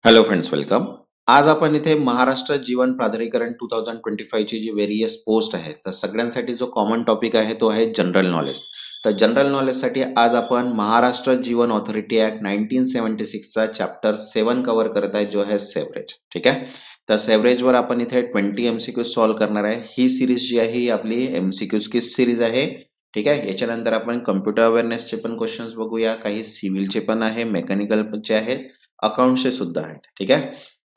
Hello friends, welcome. आज आपण इथे महाराष्ट्र जीवन प्राधिकरण 2025 ची जी व्हेरियस पोस्ट आहे, तर सगळ्यांसाठी जो कॉमन टॉपिक आहे तो आहे जनरल नॉलेज. तर जनरल नॉलेजसाठी आज आपण महाराष्ट्र जीवन ऑथॉरिटी ऍक्ट 1976 चा चॅप्टर 7 कव्हर करत आहे, जो आहे सेव्हरेज. ठीक आहे. तर सेव्हरेजवर आपण इथे 20 एमसीक्यू सॉल्व्ह करणार आहे. ही सिरीज जी आहे ही आपली एमसीक्यूज की सिरीज आहे. ठीक आहे. याच्यानंतर आपण कम्प्युटर अवेअरनेसचे पण क्वेश्चन्स बघूया, काही सिव्हिलचे पण आहे, मेकॅनिकलचे आहेत, अकाउंटचे सुद्धा आहेत. ठीक आहे.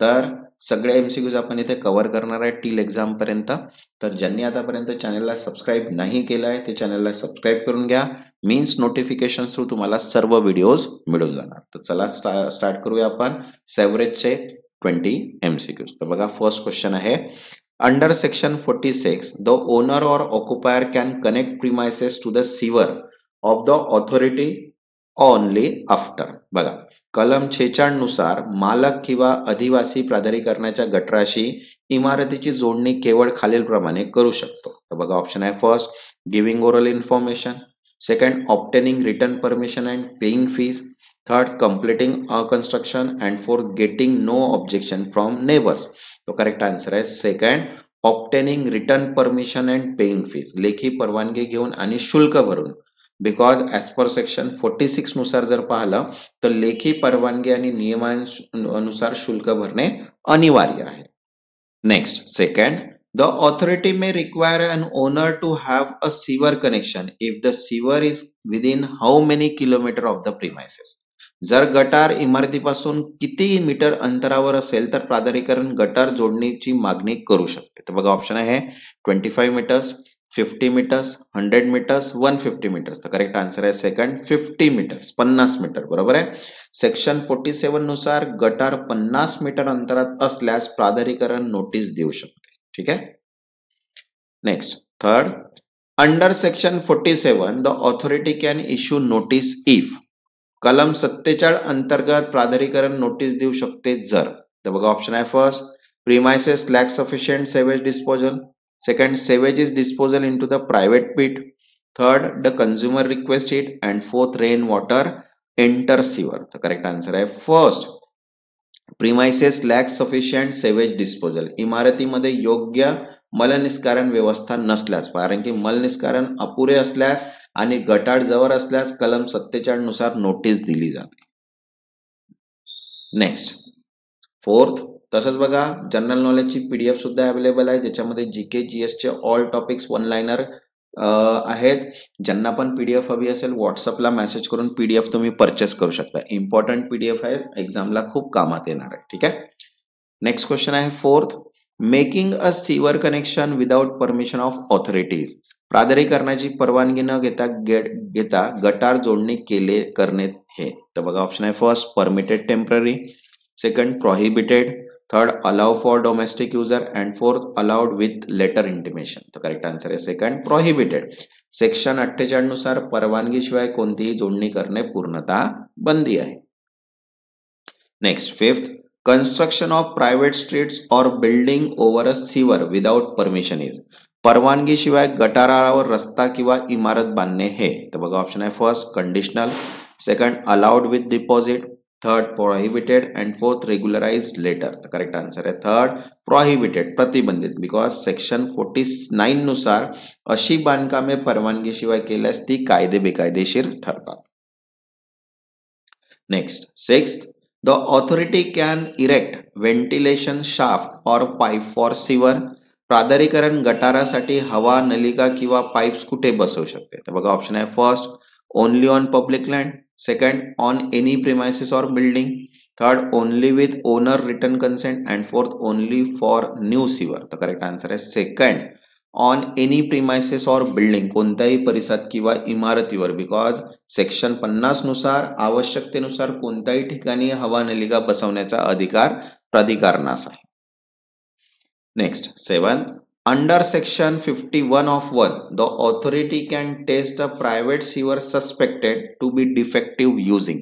तर सगळे एमसीक्यूज आपण इथे कव्हर करणार आहे टिल एक्झाम पर्यंत. तर ज्यांनी आतापर्यंत चॅनलला सबस्क्राईब नाही केलं आहे ते चॅनलला सबस्क्राईब करून घ्या. मीन्स नोटिफिकेशन थ्रू तुम्हाला सर्व व्हिडिओज मिळून जाणार. तर चला स्टार्ट करूया आपण सेव्हरेजचे 20 एमसीक्यूज. तर बघा, फर्स्ट क्वेश्चन आहे, under section 46 the owner or occupier can connect premises to the sewer of the authority only after. बघा, कलम 46 नुसार मालक किंवा अधिवासी प्राधिकरणाच्या गटराशी इमारतीची जोडणी केवळ खालीलप्रमाणे करू शकतो. तर बघा, ऑप्शन आहे first, giving oral information, second, obtaining written permission and paying fees, third, completing construction, and fourth, getting no objection from neighbours. तो करेक्ट आन्सर आहे second, obtaining written permission and paying fees, लेखी परवानगी घेऊन आणि शुल्क भरून. Because as per section 46 नुसार जर पाहिलं तर लेखी परवानगी आणि नियमानुसार शुल्क भरणे अनिवार्य आहे. Next, second, the authority may require an owner to have a sewer connection if the sewer is within how many kilometre of the premises. जर गटार इमारतीपासून किती मीटर अंतरावर असेल तर प्राधिकरण गटार जोडणीची मागणी करू शकते. तर बघा, ऑप्शन आहे 25 मीटर्स, 50 मीटर्स, 100 मीटर्स, 150 मीटर्स. तर करेक्ट आन्सर आहे सेकंड, 50 मीटर्स, 50 मीटर. बरोबर आहे. सेक्शन 47 नुसार गटार 50 मीटर अंतरात असल्यास प्राधिकरण नोटीस देऊ शकते. ठीक आहे. Next, third, under section 47 the authority can issue notice if. कलम 47 अंतर्गत प्राधिकरण नोटीस देऊ शकते जर. तर बघा, ऑप्शन आहे first, premises lack sufficient sewage disposal, second, sewage is disposal into the private pit, third, the consumer request it, and fourth, rain water enter sewer. तर करेक्ट आन्सर आहे first, premises lack sufficient sewage disposal. इमारतीमध्ये योग्य मलनिष्कारण व्यवस्था नसल्यास, कारण की मलनिष्कारण अपुरे असल्यास आणि गटार जवळ असल्यास कलम 47 नुसार नोटीस दिली जाते. नेक्स्ट, फोर्थ, तसंच बघा, जनरल नॉलेजची पीडीएफ सुद्धा अवेलेबल आहे, ज्याच्यामध्ये जीके जीएस चे ऑल टॉपिक्स वन लाइनर आहेत. ज्यांना पण पीडीएफ हवी असेल व्हॉट्सअपला मेसेज करून पीडीएफ तुम्ही परचेस करू शकता. इम्पॉर्टंट पीडीएफ आहे, एक्झामला खूप कामात येणार आहे. ठीक आहे. नेक्स्ट क्वेश्चन आहे fourth, making a sewer connection without permission of authorities. प्राधिकरणाची परवानगी न घेता गटार जोडणी करणे हे. तर बघा, ऑप्शन आहे first, permitted temporary, second, prohibited, third, allow for domestic user, and fourth, allowed with letter intimation. तर करेक्ट आन्सर आहे सेकंड, प्रोहिबिटेड. सेक्शन 48 नुसार परवानगीशिवाय कोणतीही जोडणी करणे पूर्णतः बंदी आहे. Next, fifth, construction of private streets और building over a sewer without permission is. परवानगीशिवाय गटारावर रस्ता किंवा इमारत बांधणे हे. तर बघा, ऑप्शन आहे first, conditional, second, allowed with deposit, third, prohibited, and fourth, regularise later. तर करेक्ट आन्सर आहे थर्ड, प्रोहिबिटेड, प्रतिबंधित. बिकॉज सेक्शन 49 नुसार अशी बांधकामे परवानगीशिवाय केल्यास ती कायदे बेकायदेशीर ठरतात. Next, sixth, the authority can erect ventilation shaft or pipe for sewer. प्राधिकरण गटारासाठी हवा नलिका किंवा पाइप्स कुठे बसवू शकते. तर बघा, ऑप्शन आहे first, only on public land, second, on any premises or building, third, only with owner written consent, and fourth, only for new sewer. तर करेक्ट आन्सर आहे second, on any premises or building, कोणत्याही परिसरात किंवा इमारतीवर. Because section 50 नुसार आवश्यकतेनुसार कोणत्याही ठिकाणी हवा नलिका बसवण्याचा अधिकार प्राधिकरणास आहे. Next, seven, under section 51 of 1 the authority can test a private sewer suspected to be defective using.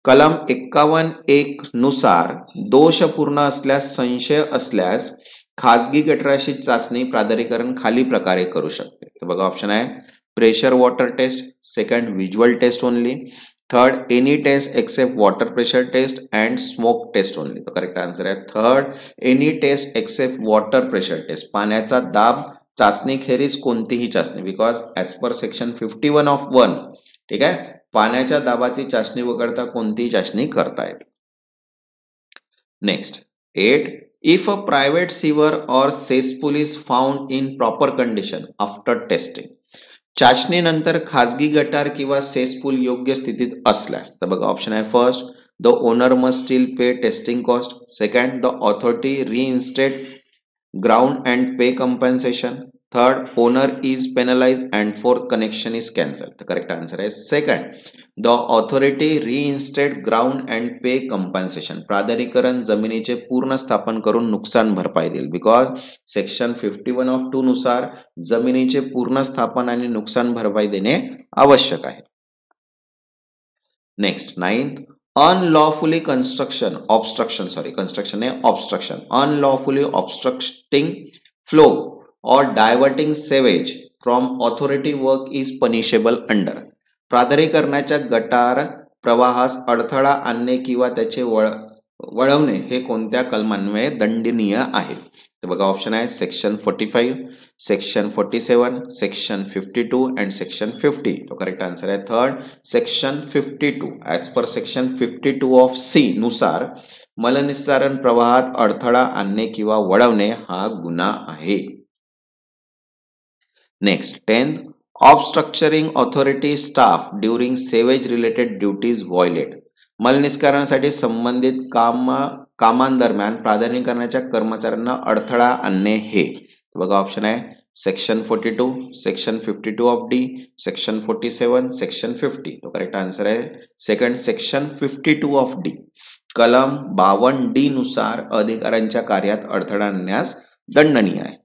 कलम 51(1) नुसार दोषपूर्ण असल्यास, संशय असल्यास खाजगी गटाराची चाचणी प्राधिकरण खाली प्रकारे करू शकते. तर बघा, ऑप्शन आहे pressure water test, second, visual test only, third any test except water pressure test and smoke test only. तो करेक्ट आन्सर आहे third any test except water pressure test. पाण्याचा दाब चाचणी खेरीज कोणतीही चाचणी, because as per section 51 of 1, ठीक आहे, पाण्याच्या दाबाची चाचणी वगळता कोणतीही चाचणी करता येते. Next 8. If a private sewer or cesspool is found in proper condition after testing. चाचणीनंतर खाजगी गटार किंवा सेसपूल योग्य स्थितीत असल्यास, तर बघा ऑप्शन आहे first the owner must still pay testing cost, second the authority reinstate ground and pay compensation, third owner is penalise and fourth connection is cancel. तर करेक्ट आन्सर आहे second the authority reinstate ground and pay compensation. प्राधिकरण जमिनीचे पूर्ण स्थापन करून नुकसान भरपाई देईल, बिकॉज सेक्शन 51 ऑफ 2 नुसार जमिनीचे पूर्ण स्थापन आणि नुकसान भरपाई देणे आवश्यक आहे. Next 9th unlawfully construction unlawfully obstructing flow or diverting sewage from authority work is punishable under. प्राधिकरणाच्या गटार प्रवाहास अडथळा आणणे किंवा त्याचे वळवणे हे कोणत्या कलमान्वये दंडनीय आहे. तर बघा ऑप्शन आहे section 45, section 47, section 52 and section 50. तो करेक्ट आन्सर आहे third section 52. As per section 52 of C नुसार मलनिस्सारण प्रवाहात अडथळा आणणे किंवा वळवणे हा गुन्हा आहे. Next 10th obstructing authority staff during sewage related duties violate. मलनिष्करणासाठी संबंधित कामांदरम्यान प्राधिकरणाच्या कर्मचाऱ्यांना अडथळा आणणे हे. बघा ऑप्शन आहे section 42, section 52 of D, section 47, section 50. तो करेक्ट आन्सर आहे सेकंड सेक्शन 52 ऑफ डी. कलम 52D नुसार अधिकाऱ्यांच्या कार्यात अडथळा आणण्यास दंडनीय आहे.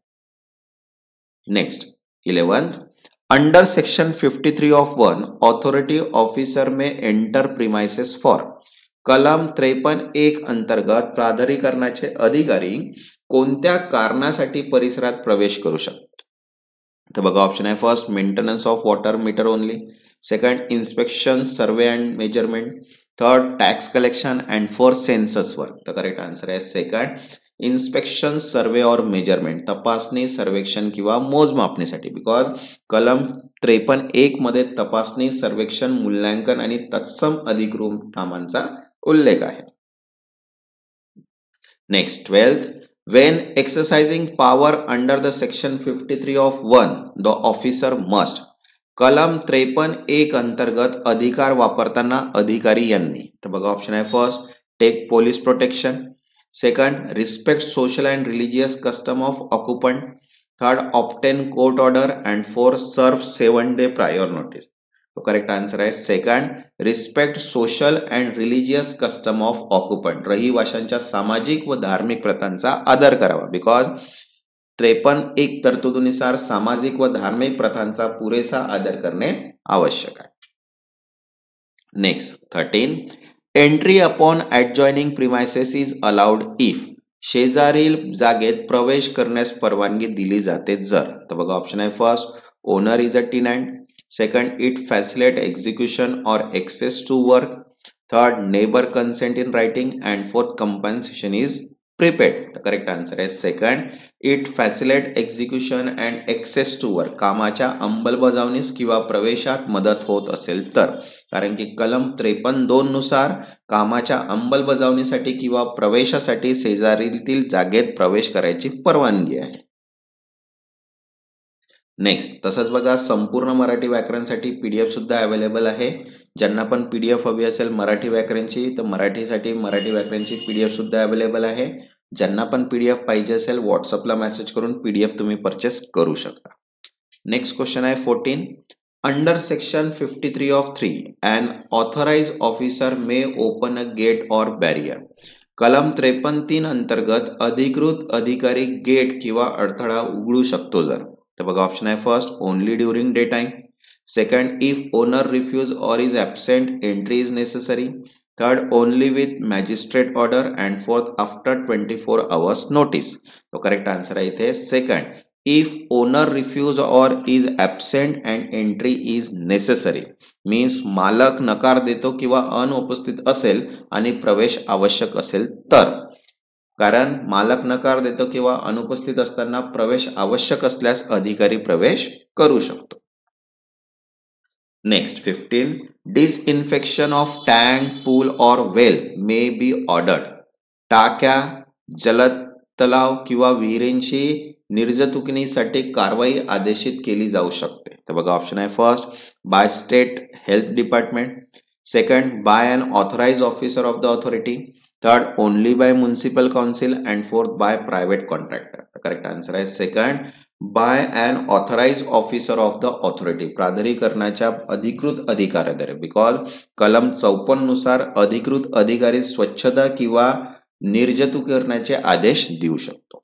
Next 11th under section 53 of 1 authority officer में एंटर प्रिमाइसेस फॉर. कलम 53(1) अंतर्गत प्राधिकरणाचे अधिकारी कोणत्या कारणासाठी परिसरात प्रवेश करू शकतात. तर बघा ऑप्शन आहे first maintenance of water meter only, second inspection survey and measurement, third tax collection and fourth census work. तर करेक्ट आन्सर आहे सेकंड इन्स्पेक्शन सर्वे और मेजरमेंट, तपासणी सर्वेक्षण किंवा मोजमापणीसाठी, बिकॉज कलम 53(1) मध्ये तपासणी सर्वेक्षण मूल्यांकन आणि तत्सम अधिकृत कामांचा उल्लेख आहे. Next 12th when exercising power under the section 53 of 1 the officer must. कलम 53(1) अंतर्गत अधिकार वापरताना अधिकारी यांनी, तर बघा ऑप्शन आहे first take police protection, second respect social and religious custom of occupant, third obtain court order and fourth serve 7 day prior notice. तो करेक्ट आन्सर आहे second respect social and religious custom of occupant. रहिवाशांच्या सामाजिक व धार्मिक प्रथांचा आदर करावा, because 53(1) तरतुदीनुसार सामाजिक व धार्मिक प्रथांचा पुरेसा आदर करणे आवश्यक आहे. Next 13 entry upon adjoining premises is allowed if. शेजारील जागेत प्रवेश करण्यास परवानगी दिली जाते जर. तर बघा ऑप्शन आहे first owner is a tenant, second it facilitate execution or access to work, third neighbour consent in writing and fourth compensation is prepaid. तर करेक्ट आन्सर आहे second it facilitate execution and access to work. कामाच्या अंमलबजावणीस किंवा प्रवेशात मदत होत असेल तर, कारण की कलम 53(2) नुसार कामाच्या अंमलबजावणीसाठी किंवा प्रवेशासाठी शेजारील जागेत प्रवेश करायची परवानगी आहे. नेक्स्ट तसंच बघा संपूर्ण मराठी व्याकरणसाठी पीडीएफ सुद्धा अवेलेबल आहे. ज्यांना पण पीडीएफ हवी असेल मराठी व्याकरणची तर मराठीसाठी मराठी व्याकरणची पीडीएफ सुद्धा अवेलेबल आहे. ज्यांना पण पीडीएफ पाहिजे असेल व्हॉट्सअपला मेसेज करून पीडीएफ तुम्ही परचेस करू शकता. नेक्स्ट क्वेश्चन आहे 14 under section 53 of 3 an authorized officer may open a gate or barrier. कलम 53(3) अंतर्गत अधिकृत अधिकारी गेट किंवा अडथळा उघडू शकतो जर. तर बघा ऑप्शन आहे first only during day time, second if owner refuse or is absent entry is necessary, third only with magistrate order and fourth after 24 hours notice. तो करेक्ट आन्सर आहे इथे second if owner refuse or is absent and entry is necessary. Means मालक नकार देतो किंवा अनुपस्थित असेल आणि प्रवेश आवश्यक असेल तर. कारण मालक नकार देतो किंवा अनुपस्थित असताना प्रवेश आवश्यक असल्यास अधिकारी प्रवेश करू शकतो. नेक्स्ट 15. डिसइन्फेक्शन ऑफ टँक, पूल और वेल मे बी ऑर्डर्ड. टाक्या, जलतलाव किंवा विहिरींची निर्जंतुकीसाठी कारवाई आदेशित केली जाऊ शकते. तर बघा ऑप्शन आहे first by state health department, second by an authorised officer of the authority, third only by municipal council and fourth by private contractor. Correct answer आहे second by an authorised officer of the authority. प्राधिकरणाच्या अधिकृत अधिकाऱ्याद्वारे. Because कलम 54 नुसार अधिकृत अधिकारी स्वच्छता किंवा निर्जंतुकीकरणाचे आदेश देऊ शकतो.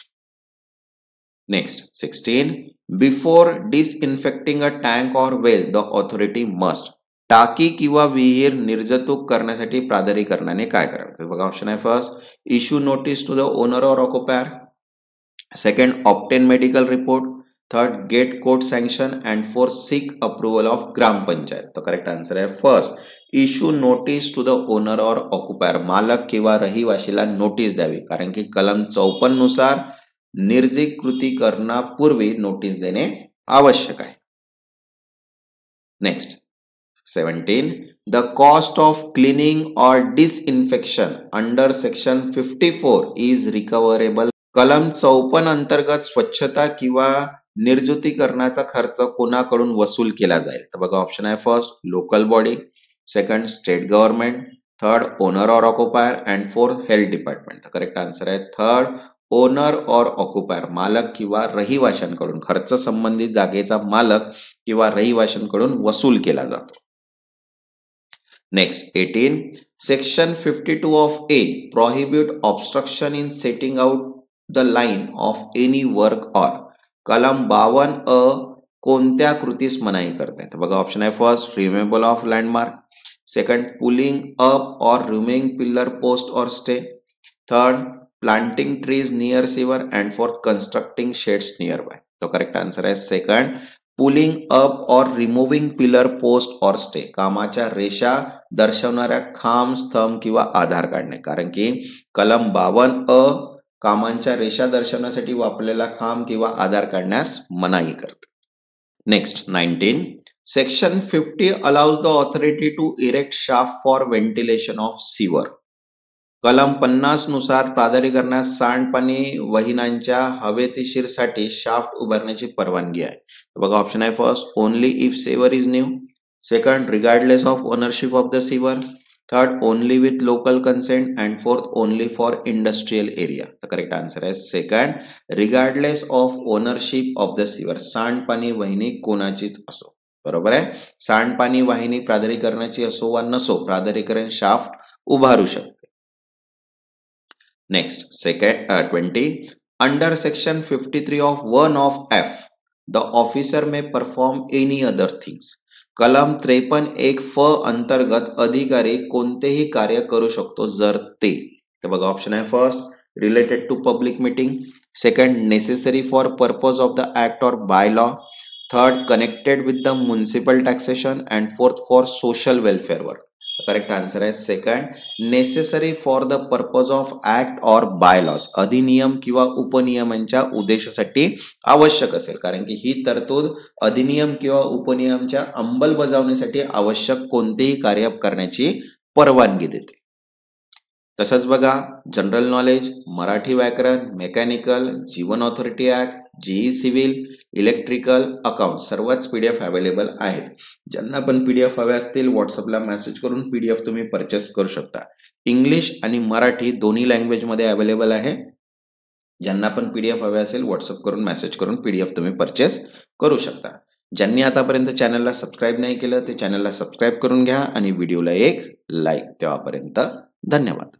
नेक्स्ट 16. बिफोर डिसइन्फेक्टिंग अ टँक और वेल द ऑथॉरिटी मस्ट. टाकी किंवा विहीर निर्जंतुक करण्यासाठी प्राधिकरणाने काय करावे. बघा ऑप्शन आहे first issue notice to the owner or occupier, second obtain medical report, third get court sanction and fourth seek approval of gram panchayat. तर करेक्ट आन्सर आहे first issue notice to the owner or occupier. मालक किंवा रहिवाशीला notice द्यावी कारण की कलम 54 नुसार निर्जंतुकीकरणापूर्वी notice देणे आवश्यक आहे. Next 17. The cost of cleaning or disinfection under section 54 is recoverable. कलम 54 अंतर्गत स्वच्छता किंवा निर्जंतुकीकरणाचा खर्च कोणाकडून वसूल केला जाईल. तर बघा ऑप्शन आहे first local body, second state government, third owner or ऑक्युपायर and fourth health department. तर करेक्ट आन्सर आहे थर्ड ओनर और ऑक्युपायर. मालक किंवा रहिवाशांकडून खर्च संबंधित जागेचा मालक किंवा रहिवाशांकडून वसूल केला जातो. Next 18. Section 52 of A prohibit obstruction in setting out the line of any work or. कलम 52 अ कोणत्या कृतीस मनाई करते. तर बघा ऑप्शन आहे first removal of landmark, second pulling up or removing pillar post or stay, third planting trees near sewer and fourth constructing sheds nearby. तो correct answer आहे second pulling up or removing pillar post or stay. कामाच्या रेषा दर्शवणाऱ्या खांब, स्तंभ किंवा आधार काढणे. कारण की कलम 52 अ कामांच्या रेषा दर्शवण्यासाठी वापरलेला खांब किंवा आधार काढण्यास मनाई करते. Next 19. Section 50 allows the authority to erect shaft for ventilation of sewer. कलम 50 नुसार प्राधिकरणास सांडपाणी वाहिन्यांच्या हवेशीरसाठी शाफ्ट उभारण्याची परवानगी आहे. बघा ऑप्शन आहे first only if sewer is new, second regardless of ownership of the sewer, third only with local consent and fourth only for industrial area. तर करेक्ट आन्सर आहे second regardless of ownership of the sewer. सांडपाणी वाहिनी कोणाचीच असो. बरोबर आहे. सांडपाणी वाहिनी प्राधिकरणाची असो वा नसो प्राधिकरण शाफ्ट उभारू शकते. Next, second 20. Under section 53 of 1 of F, the officer may perform any other things. कलम 53 एक फ अंतर्गत अधिकारी कोणतेही कार्य करू शकतो जर ते. तर बघा ऑप्शन आहे first related to public meeting, second necessary for purpose of the act or bylaw, third connected with the municipal taxation and fourth for social welfare work. Correct answer आहे second necessary for the purpose of act or bylaws. अधिनियम किंवा उपनियमांच्या उद्देशासाठी आवश्यक असेल. कारण की ही तरतूद अधिनियम किंवा उपनियमांच्या अंमलबजावणीसाठी आवश्यक कोणतेही कार्य करण्याची परवानगी देते. तसंच बघा जनरल नॉलेज, मराठी व्याकरण, mechanical, Jeevan authority act, GE civil, electrical, account सर्वच पीडीएफ अवेलेबल आहेत. ज्यांना पण पीडीएफ हवे असतील व्हॉट्सअपला मेसेज करून पीडीएफ तुम्ही परचेस करू शकता. इंग्लिश आणि मराठी दोन्ही लँग्वेज मध्ये अवेलेबल आहे. ज्यांना पण पीडीएफ हवे असेल व्हॉट्सअप करून मेसेज करून पीडीएफ तुम्ही परचेस करू शकता. ज्यांनी आतापर्यंत चॅनलला सबस्क्राईब नाही केलं ते चॅनलला सबस्क्राईब करून घ्या आणि व्हिडिओला एक लाईक. तेव्हापर्यंत धन्यवाद.